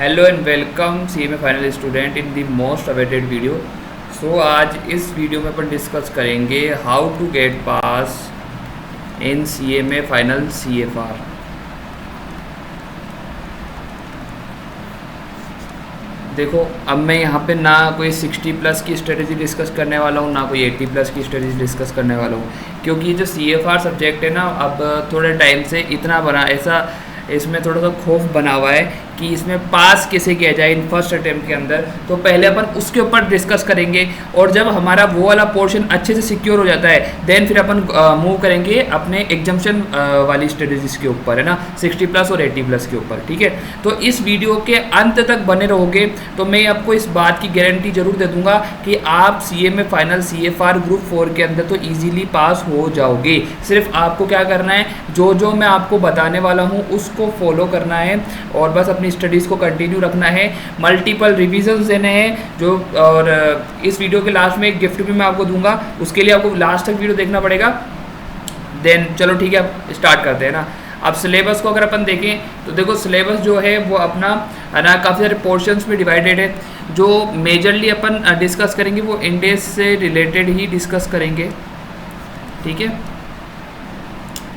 Hello and welcome CMA final student in the most awaited video. So आज इस video में अपन discuss करेंगे how to get pass in CMA final CFR। देखो, अब मैं यहाँ पे ना कोई 60 प्लस की स्ट्रेटेजी डिस्कस करने वाला हूँ, ना कोई 80 प्लस की स्ट्रेटेजी डिस्कस करने वाला हूँ, क्योंकि जो CFR सब्जेक्ट है ना, अब थोड़े टाइम से इतना बना ऐसा इसमें थोड़ा सा खौफ बना हुआ है कि इसमें पास कैसे किया जाए इन फर्स्ट अटेम्प्ट के अंदर। तो पहले अपन उसके ऊपर डिस्कस करेंगे, और जब हमारा वो वाला पोर्शन अच्छे से सिक्योर हो जाता है देन फिर अपन मूव करेंगे अपने एग्जाम्शन वाली स्ट्रेटेजीज के ऊपर, है ना, 60 प्लस और 80 प्लस के ऊपर। ठीक है, तो इस वीडियो के अंत तक बने रहोगे तो मैं आपको इस बात की गारंटी जरूर दे दूंगा कि आप CMA फाइनल CFR ग्रुप 4 के अंदर तो ईजिली पास हो जाओगे। सिर्फ आपको क्या करना है, जो मैं आपको बताने वाला हूँ उसको फॉलो करना है और बस अपनी स्टडीज़ को कंटिन्यू रखना है। मल्टीपल रिविजन्स देने हैं जो, और इस वीडियो के लास्ट में एक गिफ्ट भी मैं आपको दूंगा, उसके लिए आपको लास्ट तक वीडियो देखना पड़ेगा। देन चलो ठीक है, अब स्टार्ट करते हैं ना। अब सिलेबस को अगर अपन देखें तो देखो, सिलेबस जो है वो अपना है ना काफ़ी सारे पोर्शंस में डिवाइडेड है। जो मेजरली अपन डिस्कस करेंगे वो इंडेस से रिलेटेड ही डिस्कस करेंगे। ठीक है,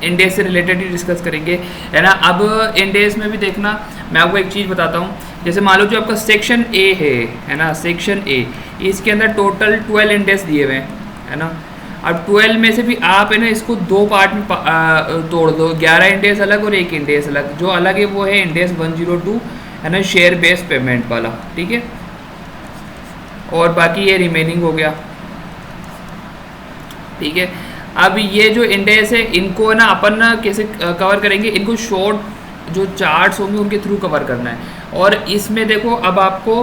इंडेस से रिलेटेड ही डिस्कस करेंगे, है ना। अब इंडेस में भी देखना, मैं आपको एक चीज़ बताता हूँ। जैसे मान लो जो आपका सेक्शन ए है ना, सेक्शन ए, इसके अंदर टोटल 12 इंडेस दिए हुए हैं, है ना। अब 12 में से भी आप है ना इसको दो पार्ट में तोड़ दो, 11 इंडेस अलग और एक इंडेस अलग। जो अलग है वो है इंडेस 102, है ना, शेयर बेस्ड पेमेंट वाला। ठीक है, और बाकी ये रिमेनिंग हो गया। ठीक है, अब ये जो इंडेस है इनको ना अपन ना कैसे कवर करेंगे, इनको शॉर्ट जो चार्ट्स होंगे उनके थ्रू कवर करना है। और इसमें देखो, अब आपको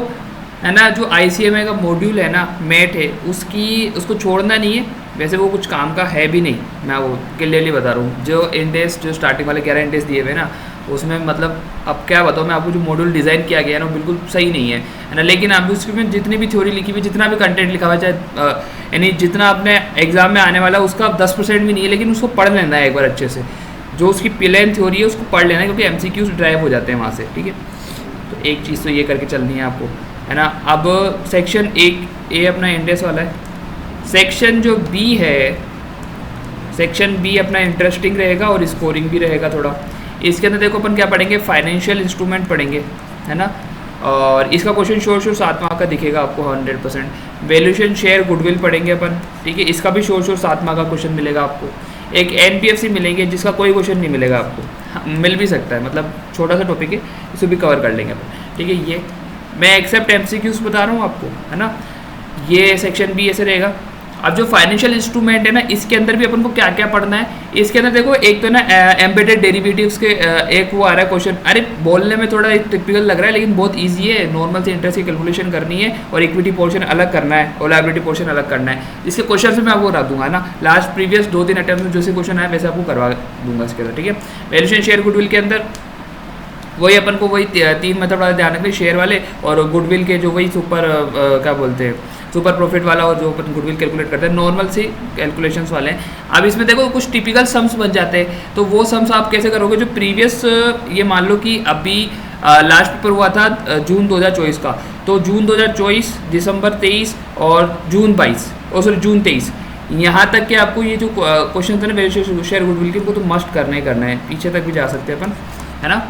है ना जो ICMA का मॉड्यूल है ना, मेट है, उसको छोड़ना नहीं है। वैसे वो कुछ काम का है भी नहीं, मैं वो क्लियरली बता रहा हूँ। जो इंडेस जो स्टार्टिंग वाले 11 इंडेस दिए हुए ना, उसमें मतलब अब क्या बताऊँ मैं आपको, जो मॉड्यूल डिज़ाइन किया गया है ना वो बिल्कुल सही नहीं है ना। लेकिन अब उसमें जितनी भी थ्योरी लिखी हुई, जितना भी कंटेंट लिखा हुआ है, चाहे यानी जितना अपने एग्जाम में आने वाला है उसका 10% भी नहीं है, लेकिन उसको पढ़ लेना है एक बार अच्छे से। जो उसकी प्लेन थ्योरी है उसको पढ़ लेना है, क्योंकि MCQs ड्राइव हो जाते हैं वहाँ से। ठीक है, तो एक चीज़ तो ये करके चलनी है आपको, है ना। अब सेक्शन ए अपना इंडेस वाला है। सेक्शन जो B है, सेक्शन B अपना इंटरेस्टिंग रहेगा और स्कोरिंग भी रहेगा थोड़ा। इसके अंदर देखो अपन क्या पढ़ेंगे, फाइनेंशियल इंस्ट्रूमेंट पढ़ेंगे, है ना। और इसका क्वेश्चन शोर 7 मार्क का दिखेगा आपको 100%। वैल्यूएशन शेयर गुडविल पढ़ेंगे अपन। ठीक है, इसका भी शोर 7 मार्क का क्वेश्चन मिलेगा आपको। एक NBFC मिलेंगे जिसका कोई क्वेश्चन नहीं मिलेगा आपको, हाँ, मिल भी सकता है, मतलब छोटा सा टॉपिक है, इसे भी कवर कर लेंगे अपन। ठीक है, ये मैं एक्सेप्ट MCQs बता रहा हूँ आपको, है ना। ये सेक्शन B ऐसे रहेगा। अब जो फाइनेंशियल इंस्ट्रूमेंट है ना, इसके अंदर भी अपन को क्या क्या पढ़ना है। इसके अंदर देखो, एक तो ना एम्बेडेड डेरिवेटिव्स के एक वो आ रहा है क्वेश्चन। अरे बोलने में थोड़ा टिपिकल लग रहा है, लेकिन बहुत इजी है। नॉर्मल से इंटरेस्ट की कैलकुलेशन करनी है और इक्विटी पोर्शन अलग करना है और लायबिलिटी पोर्शन अलग करना है। इसके क्वेश्चन से मैं आपको बता दूंगा ना, लास्ट प्रीवियस 2-3 अटेम्प्ट में जैसे क्वेश्चन आया वैसे आपको करवा दूंगा इसके अंदर। ठीक है, वैल्यूएशन शेयर गुडविल के अंदर वही अपन को वही 3 मेथड वाले ध्यान रखने, शेयर वाले और गुडविल के, जो वही सुपर क्या बोलते हैं, सुपर प्रॉफिट वाला, और जो अपन गुडविल कैलकुलेट करते हैं नॉर्मल से कैलकुलेशंस वाले हैं। अब इसमें देखो कुछ टिपिकल सम्स बन जाते हैं, तो वो सम्स आप कैसे करोगे। जो प्रीवियस, ये मान लो कि अभी लास्ट पेपर हुआ था जून 2024 का, तो जून 2024, दिसंबर 23 और जून 22, और सॉरी जून 23, यहाँ तक के आपको ये जो क्वेश्चन थे ना वैल्यूएशन शेयर गुडविल के, उनको तो मस्ट करना ही करना है। पीछे तक भी जा सकते हैं अपन, है ना।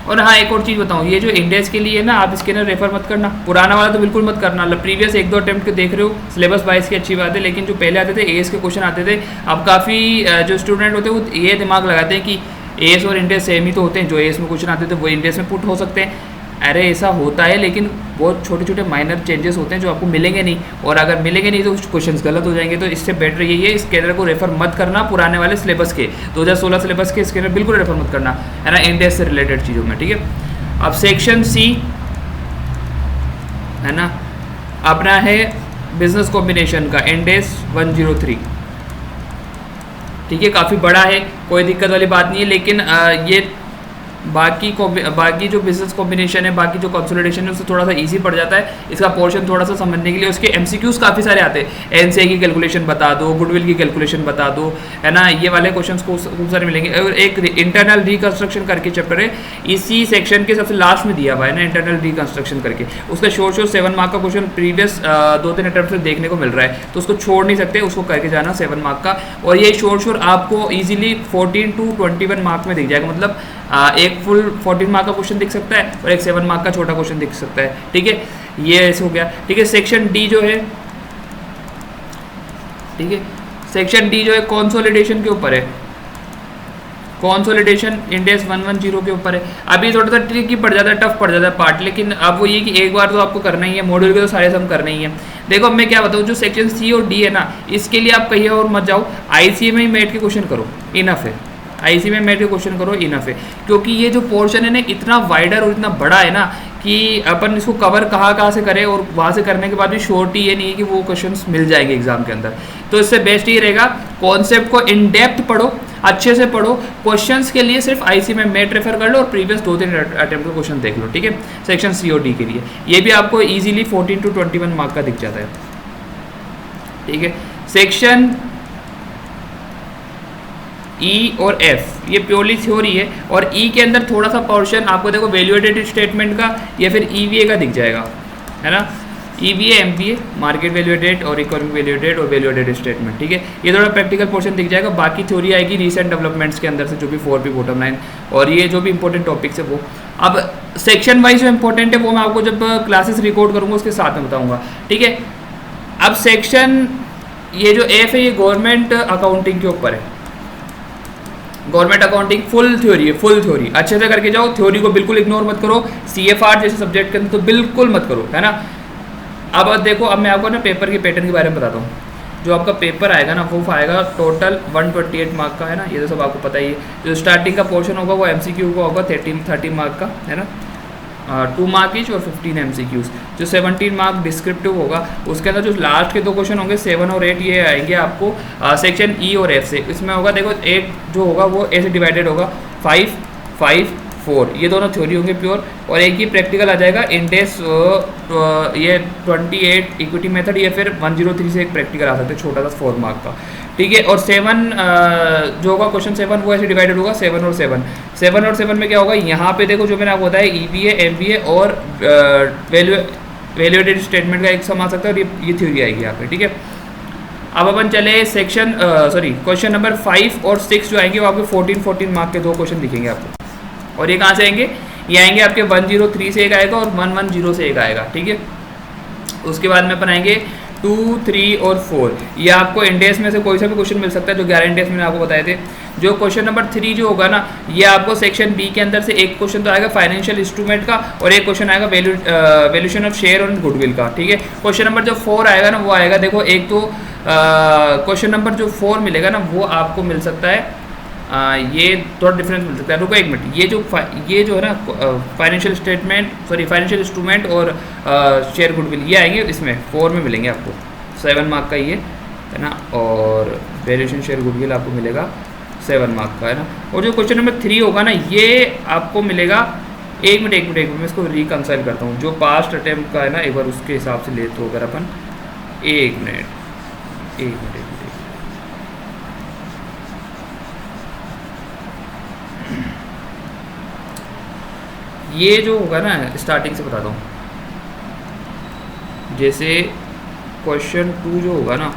और हाँ, एक और चीज़ बताऊँ, ये जो इंडेक्स के लिए है ना, आप इसके अंदर रेफर मत करना, पुराना वाला तो बिल्कुल मत करना। प्रीवियस 1-2 अटेम्प्ट के देख रहे हो, सिलेबस वाइज की अच्छी बात है, लेकिन जो पहले आते थे AS के क्वेश्चन आते थे, अब काफ़ी जो स्टूडेंट होते हैं वो ये दिमाग लगाते हैं कि AS और इंडेक्स सेम ही तो होते हैं, जो AS में क्वेश्चन आते थे वो इंडेक्स में पुट हो सकते हैं। अरे ऐसा होता है, लेकिन बहुत छोटे छोटे माइनर चेंजेस होते हैं जो आपको मिलेंगे नहीं, और अगर मिलेंगे नहीं तो कुछ क्वेश्चंस गलत हो जाएंगे। तो इससे बेटर यही है, इसके अंदर को रेफर मत करना पुराने वाले सिलेबस के, 2016 सिलेबस के इसके अंदर बिल्कुल रेफर मत करना, है ना, इंडेक्स से रिलेटेड चीज़ों में। ठीक है, अब सेक्शन C, है ना, अपना है बिजनेस कॉम्बिनेशन का इंडेस 103। ठीक है, काफ़ी बड़ा है, कोई दिक्कत वाली बात नहीं है, लेकिन ये बाकी जो बिजनेस कॉम्बिनेशन है, बाकी जो कंसोलिडेशन है, उससे थोड़ा सा इजी पड़ जाता है इसका पोर्शन थोड़ा सा समझने के लिए। उसके एमसीक्यूज काफ़ी सारे आते हैं, एनसीए की कैलकुलेशन बता दो, गुडविल की कैलकुलेशन बता दो, है ना, ये वाले क्वेश्चंस को खूब सारे मिलेंगे। और एक इंटरनल रिकंस्ट्रक्शन करके चैप्टर है, इसी सेक्शन के सबसे लास्ट में दिया हुआ है ना, इंटरनल रिकंस्ट्रक्शन करके। उसका शोर 7 मार्क का क्वेश्चन प्रीवियस 2-3 अटेम्प्ट से देखने को मिल रहा है, तो उसको छोड़ नहीं सकते, उसको करके जाना 7 मार्क का। और ये शोर आपको ईजिली 14 to 21 मार्क में दिख जाएगा, मतलब एक फुल 14 मार्क का क्वेश्चन दिख सकता है और एक 7 मार्क का छोटा क्वेश्चन दिख सकता है। ठीक है, ये ऐसे हो गया। ठीक है, सेक्शन डी जो है, ठीक है, सेक्शन डी जो है कंसोलिडेशन के ऊपर है, कंसोलिडेशन इंड एस 110 के ऊपर है। अभी थोड़ा सा ट्रिकी पड़ जाता है, टफ पड़ जाता है पार्ट, लेकिन अब वो ये कि एक बार तो आपको करना ही है, मॉड्यूल के तो सारे सम करना ही है। देखो अब मैं क्या बताऊँ, जो सेक्शन सी और डी है ना, इसके लिए आप कहीं और मत जाओ, आईसीए में ही मेट के क्वेश्चन करो, इनफ है। आईसी में मेट के क्वेश्चन करो, इनफ है, क्योंकि ये जो पोर्शन है ना इतना वाइडर और इतना बड़ा है ना कि अपन इसको कवर कहाँ से करें, और वहाँ से करने के बाद भी श्योरिटी ये नहीं है कि वो क्वेश्चंस मिल जाएंगे एग्जाम के अंदर। तो इससे बेस्ट ये रहेगा, कॉन्सेप्ट को इन डेप्थ पढ़ो, अच्छे से पढ़ो, क्वेश्चंस के लिए सिर्फ आईसी में मेट रेफर कर लो और प्रीवियस 2-3 अटेम्प्ट के क्वेश्चन देख लो। ठीक है, सेक्शन सी और डी के लिए ये भी आपको ईजिली 14 to 21 मार्क का दिख जाता है। ठीक है, सेक्शन ई और एफ ये प्योरली थ्योरी है, और ई के अंदर थोड़ा सा पोर्शन आपको देखो वैल्यूएटेड स्टेटमेंट का या फिर ईवीए का दिख जाएगा, है ना, ईवीए, एमवीए, मार्केट वैल्यूएटेड और इकोनॉमिक वैल्यूएटेड और वैल्यूएटेड स्टेटमेंट। ठीक है, ये थोड़ा प्रैक्टिकल पोर्शन दिख जाएगा, बाकी थ्योरी आएगी रिसेंट डेवलपमेंट्स के अंदर से, जो भी 4P बॉटम लाइन और ये जो भी इंपॉर्टेंट टॉपिक्स है वो। अब सेक्शन वाइज जो इंपॉर्टेंट है वो मैं आपको जब क्लासेस रिकॉर्ड करूँगा उसके साथ में बताऊँगा। ठीक है, अब सेक्शन ये जो एफ है ये गवर्नमेंट अकाउंटिंग के ऊपर है, गवर्नमेंट अकाउंटिंग फुल थ्योरी है, फुल थ्योरी अच्छे से करके जाओ, थ्योरी को बिल्कुल इग्नोर मत करो, सीएफआर जैसे सब्जेक्ट के अंदर तो बिल्कुल मत करो, है ना। अब देखो, अब मैं आपको ना पेपर के पैटर्न के बारे में बताता हूँ। जो आपका पेपर आएगा ना वो आएगा टोटल 128 मार्क का, है ना, ये तो सब आपको पता ही है। जो स्टार्टिंग का पोर्शन होगा वो एमसीक्यू का होगा 30 मार्क का, है ना, 2 मार्क ईच और 15 एमसीक्यूज। जो 17 मार्क डिस्क्रिप्टिव होगा उसके अंदर जो लास्ट के 2 क्वेश्चन होंगे 7 और 8 ये आएंगे आपको सेक्शन ई और एफ से। इसमें होगा देखो 8 जो होगा वो ए से डिवाइडेड होगा, 5, 5, 4 ये दोनों थ्योरी होंगे प्योर, और एक ही प्रैक्टिकल आ जाएगा इंडेक्स ये 28 इक्विटी मेथड, या फिर 103 से एक प्रैक्टिकल आ सकता है छोटा सा 4 मार्क का। ठीक है, और 7 जो होगा क्वेश्चन 7 वो ऐसे डिवाइडेड होगा 7 और 7 में क्या होगा, यहाँ पे देखो जो मैंने आपको बताया ईवीए, एमवीए और वैल्यूएटेड स्टेटमेंट का एक सम आ सकता है, और ये थ्योरी आएगी यहाँ पे। ठीक है, अब अपन चले सेक्शन क्वेश्चन नंबर 5 और 6 जो आएंगे वो आपके 14 मार्क के 2 क्वेश्चन दिखेंगे आपको, और ये कहाँ से आएंगे, ये आएंगे आपके 103 से एक आएगा और 110 से एक आएगा। ठीक है, उसके बाद में अपन आएंगे 2, 3 और 4, ये आपको इंडेक्स में से कोई सा भी क्वेश्चन मिल सकता है, जो 11 इंडेक्स मैंने आपको बताए थे। जो क्वेश्चन नंबर 3 जो होगा ना, ये आपको सेक्शन बी के अंदर से एक क्वेश्चन तो आएगा फाइनेंशियल इंस्ट्रूमेंट का, और एक क्वेश्चन आएगा वैल्यूएशन ऑफ शेयर और गुडविल का। ठीक है, क्वेश्चन नंबर जो 4 आएगा ना वो आएगा, देखो एक तो क्वेश्चन नंबर जो 4 मिलेगा ना वो आपको मिल सकता है, ये थोड़ा डिफरेंस मिल सकता है। रुको एक मिनट, ये जो है ना फाइनेंशियल फाइनेंशियल इंस्ट्रूमेंट और शेयर गुडविल ये आएंगे इसमें 4 में मिलेंगे आपको, 7 मार्क का ये, है ना, और वैल्यूएशन शेयर गुडविल आपको मिलेगा 7 मार्क का, है ना। और जो क्वेश्चन नंबर 3 होगा ना ये आपको मिलेगा, एक मिनट मैं इसको रिकंसाइल करता हूँ, जो पास्ट अटेम्प्ट का है ना एक बार उसके हिसाब से ले, तो अगर अपन एक मिनट ये जो होगा ना स्टार्टिंग से बताता हूँ, जैसे क्वेश्चन 2 जो होगा ना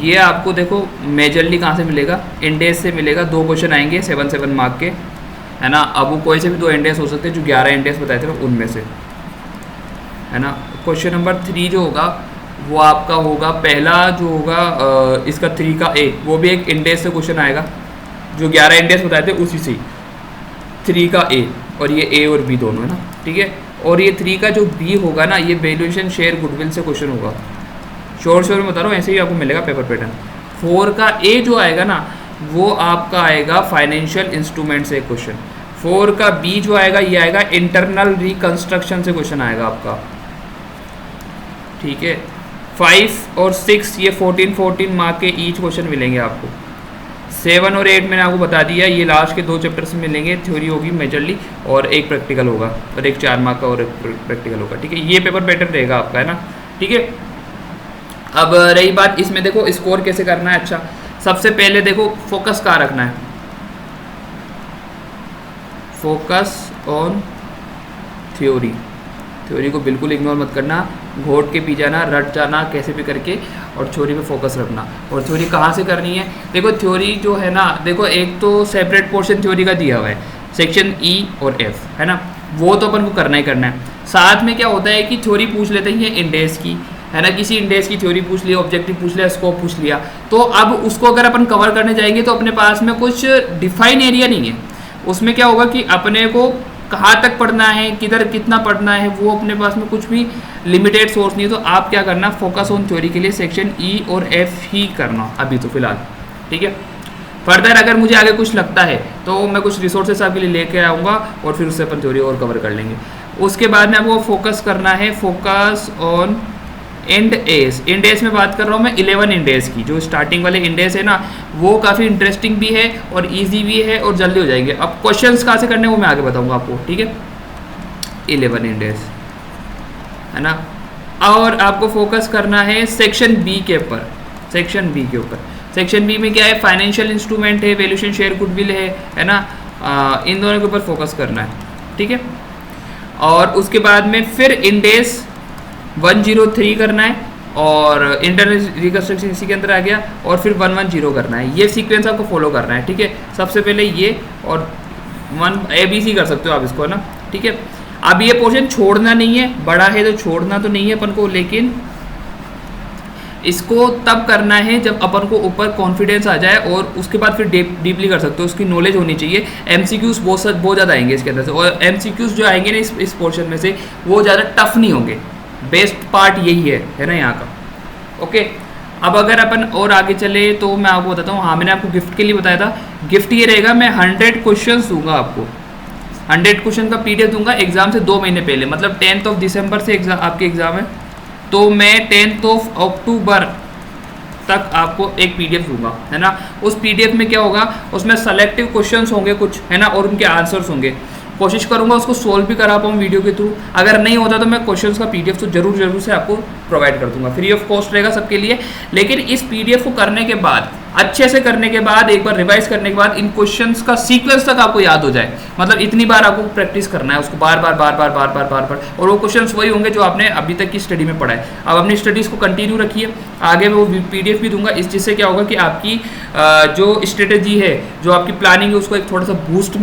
ये आपको देखो मेजरली कहाँ से मिलेगा, इंडेक्स से मिलेगा। 2 क्वेश्चन आएंगे 7 मार्क के, है ना। अब वो कोई से भी 2 इंडेक्स हो सकते हैं, जो 11 इंडेक्स बताए थे उनमें से, है ना। क्वेश्चन नंबर 3 जो होगा वो आपका होगा, पहला जो होगा इसका 3 का ए, वो भी एक इंडेक्स से क्वेश्चन आएगा, जो 11 इंडेक्स बताए थे उसी से 3 का ए, और ये ए और बी दोनों, है ना। ठीक है, और ये 3 का जो बी होगा ना ये वैल्यूएशन शेयर गुडविल से क्वेश्चन होगा, शोर में बता रहा हूँ, ऐसे ही आपको मिलेगा पेपर पैटर्न। 4 का ए जो आएगा ना वो आपका आएगा फाइनेंशियल इंस्ट्रूमेंट से क्वेश्चन। 4 का बी जो आएगा ये आएगा इंटरनल रिकंस्ट्रक्शन से क्वेश्चन आएगा आपका। ठीक है, 5 और 6 ये 14 मार्क के ईच क्वेश्चन मिलेंगे आपको। 7 और 8 मैंने आपको बता दिया, ये लास्ट के 2 चैप्टर्स में मिलेंगे, थ्योरी होगी मेजरली और एक प्रैक्टिकल होगा, और एक 4 मार्क का और एक प्रैक्टिकल होगा, ठीक है। ये पेपर बेटर रहेगा आपका, है ना, ठीक है। अब रही बात इसमें, देखो स्कोर कैसे करना है। अच्छा, सबसे पहले देखो फोकस कहाँ रखना है, फोकस ऑन थ्योरी। थ्योरी को बिल्कुल इग्नोर मत करना, घोट के पी जाना, रट जाना कैसे भी करके, और थ्योरी पे फोकस रखना। और थ्योरी कहाँ से करनी है, देखो थ्योरी जो है ना, देखो एक तो सेपरेट पोर्शन थ्योरी का दिया हुआ है, सेक्शन ई और एफ, है ना, वो तो अपन को करना ही करना है। साथ में क्या होता है कि थ्योरी पूछ लेते हैं ये इंडेक्स की, है ना, किसी इंडेक्स की थ्योरी पूछ लिया, ऑब्जेक्टिव पूछ लिया, स्कोप पूछ लिया, तो अब उसको अगर अपन कवर करने जाएंगे तो अपने पास में कुछ डिफाइन एरिया नहीं है। उसमें क्या होगा कि अपने को कहाँ तक पढ़ना है, किधर कितना पढ़ना है, वो अपने पास में कुछ भी लिमिटेड सोर्स नहीं है। तो आप क्या करना, फोकस ऑन थ्योरी के लिए सेक्शन ई और एफ ही करना अभी तो फिलहाल, ठीक है। फर्दर अगर मुझे आगे कुछ लगता है तो मैं कुछ रिसोर्सेस आपके लिए लेके आऊँगा और फिर उससे अपन थ्योरी और कवर कर लेंगे। उसके बाद में आपको फोकस करना है, focus on end S. End S में बात कर रहा हूँ मैं 11 इंडेस की, जो स्टार्टिंग वाले इंडेस है ना, वो काफ़ी इंटरेस्टिंग भी है और इजी भी है और जल्दी हो जाएंगे। अब क्वेश्चंस कहाँ से करने वो मैं आगे बताऊँगा आपको, ठीक है। 11 इंडेस, है ना। और आपको फोकस करना है सेक्शन बी के ऊपर, सेक्शन बी के ऊपर। सेक्शन बी में क्या है, फाइनेंशियल इंस्ट्रूमेंट है, वैल्यूएशन शेयर गुडविल है ना, इन दोनों के ऊपर फोकस करना है, ठीक है। और उसके बाद में फिर इंडेस 103 करना है, और इंटरनल रिकंस्ट्रक्शन इसी के अंदर आ गया, और फिर 110 करना है। ये सीक्वेंस आपको फॉलो करना है, ठीक है। सबसे पहले ये, और 1 ABC कर सकते हो आप इसको, है ना, ठीक है। अब ये पोर्शन छोड़ना नहीं है, बड़ा है तो छोड़ना तो नहीं है अपन को, लेकिन इसको तब करना है जब अपन को ऊपर कॉन्फिडेंस आ जाए, और उसके बाद फिर डीपली कर सकते हो, उसकी नॉलेज होनी चाहिए। MCQs बहुत ज़्यादा आएंगे इसके अंदर से, और MCQs जो आएंगे ना इस पोर्शन में से, वो ज़्यादा टफ नहीं होंगे। बेस्ट पार्ट यही है ना यहाँ का, ओके। अब अगर अपन और आगे चले तो मैं आपको बताता हूँ, हाँ मैंने आपको गिफ्ट के लिए बताया था, गिफ्ट ये रहेगा, मैं 100 क्वेश्चन दूंगा आपको, 100 क्वेश्चन का PDF दूंगा एग्जाम से 2 महीने पहले, मतलब 10 दिसंबर से एग्जाम, आपके एग्जाम है, तो मैं 10 अक्टूबर तक आपको एक PDF दूंगा, है ना। उस PDF में क्या होगा, उसमें सेलेक्टिव क्वेश्चंस होंगे कुछ, है ना, और उनके आंसर्स होंगे। कोशिश करूंगा उसको सोल्व भी करा पाऊँ वीडियो के थ्रू, अगर नहीं होता तो मैं क्वेश्चंस का PDF तो जरूर से आपको प्रोवाइड कर दूंगा, फ्री ऑफ कॉस्ट रहेगा सबके लिए। लेकिन इस PDF को करने के बाद, अच्छे से करने के बाद, एक बार रिवाइज करने के बाद, इन क्वेश्चंस का सीक्वेंस तक आपको याद हो जाए, मतलब इतनी बार आपको प्रैक्टिस करना है उसको, बार बार, और वो क्वेश्चंस वही होंगे जो आपने अभी तक की स्टडी में पढ़ा है। अब अपनी स्टडीज़ को कंटिन्यू रखिए, आगे मैं वो PDF भी दूंगा, इस जिससे क्या होगा कि आपकी जो स्ट्रेटेजी है, जो आपकी प्लानिंग है, उसको एक थोड़ा सा बूस्ट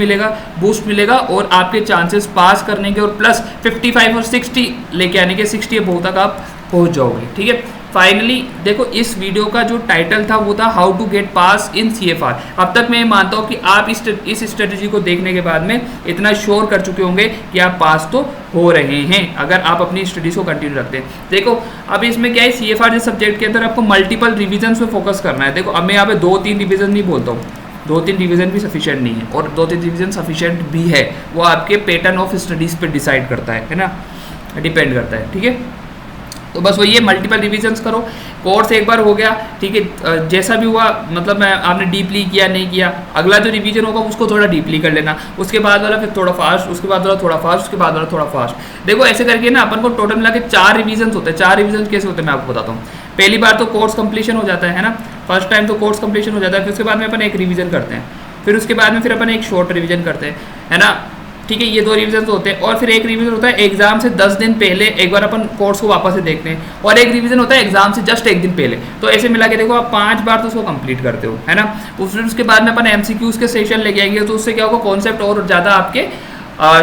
मिलेगा, और आपके चांसेस पास करने के और प्लस 55 और 60 लेके आने के, 60 अबव तक आप पहुंच जाओगे, ठीक है। फाइनली देखो, इस वीडियो का जो टाइटल था वो था how to get pass in CFR। अब तक मैं मानता हूँ कि आप इस स्ट्रेटेजी को देखने के बाद में इतना श्योर कर चुके होंगे कि आप पास तो हो रहे हैं, अगर आप अपनी स्टडीज को कंटिन्यू रखते हैं। देखो अब इसमें क्या है, CFR जैसे सब्जेक्ट के अंदर आपको मल्टीपल रिविजन पे फोकस करना है। देखो अब मैं यहाँ पे 2-3 रिविजन नहीं बोलता हूँ, 2-3 रिवीजन भी सफिशिएंट नहीं है, और 2-3 रिवीजन सफिशिएंट भी है, वो आपके पैटर्न ऑफ स्टडीज़ पे डिसाइड करता है ना, डिपेंड करता है, ठीक है। तो बस वही है, मल्टीपल रिवीजन्स करो। कोर्स एक बार हो गया, ठीक है, जैसा भी हुआ, मतलब मैं आपने डीपली किया नहीं किया, अगला जो रिवीजन होगा उसको थोड़ा डीपली कर लेना, उसके बाद वाला फिर थोड़ा फास्ट, उसके बाद वाला थोड़ा फास्ट, उसके बाद वाला थोड़ा फास्ट। देखो ऐसे करके ना अपन को टोटल मिला के 4 रिवीजन होते हैं। 4 रिवीजन कैसे होते हैं मैं आपको बताता हूँ। पहली बार तो कोर्स कंप्लीशन हो जाता है ना, फर्स्ट टाइम तो कोर्स कंप्लीशन हो जाता है, फिर उसके बाद में अपन एक रिवीजन करते हैं, फिर उसके बाद में फिर अपन एक शॉर्ट रिवीजन करते हैं, है ना, ठीक है। ये 2 रिवीजन होते हैं, और फिर एक रिवीजन होता है एग्जाम से 10 दिन पहले, एक बार अपन कोर्स को वापस से देखते हैं, और एक रिवीजन होता है एग्जाम से जस्ट 1 दिन पहले। तो ऐसे मिला के देखो आप 5 बार तो उसको कंप्लीट करते हो, है ना। फिर उसके बाद में अपन MCQs के सेशन लेके आएंगे, तो उससे क्या होगा, कॉन्सेप्ट और ज़्यादा आपके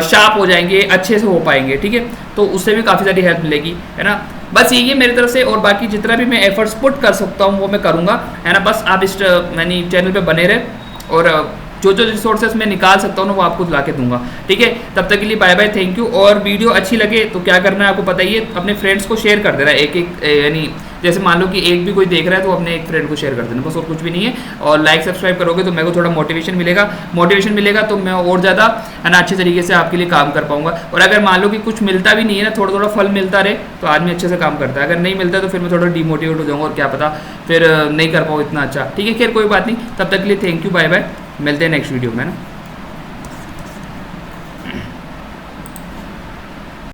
शार्प हो जाएंगे, अच्छे से हो पाएंगे, ठीक है। तो उससे भी काफ़ी सारी हेल्प मिलेगी, है ना। बस यही है मेरी तरफ से, और बाकी जितना भी मैं एफर्ट्स पुट कर सकता हूँ वो मैं करूँगा, है ना। बस आप इस मैंने चैनल पे बने रहे, और जो रिसोर्सेज मैं निकाल सकता हूँ ना वो आपको ला के दूंगा, ठीक है। तब तक के लिए बाय बाय, थैंक यू। और वीडियो अच्छी लगे तो क्या करना है आपको पता ही है, अपने फ्रेंड्स को शेयर कर देना, एक यानी जैसे मान लो कि एक भी कोई देख रहा है तो अपने एक फ्रेंड को शेयर कर देना, बस और कुछ भी नहीं है। और लाइक सब्सक्राइब करोगे तो मेरे को थोड़ा मोटिवेशन मिलेगा तो मैं और ज़्यादा है ना अच्छे तरीके से आपके लिए काम कर पाऊंगा। और अगर मान लो कि कुछ मिलता भी नहीं है ना, थोड़ा थोड़ा फल मिलता रहे तो आदमी अच्छे से काम करता है। अगर नहीं मिलता तो फिर मैं थोड़ा डिमोटिवेट हो जाऊँगा और क्या पता फिर नहीं कर पाऊँ इतना अच्छा। ठीक है, खैर कोई बात नहीं, तब तक के लिए थैंक यू, बाय बाय, मिलते हैं नेक्स्ट वीडियो में ना।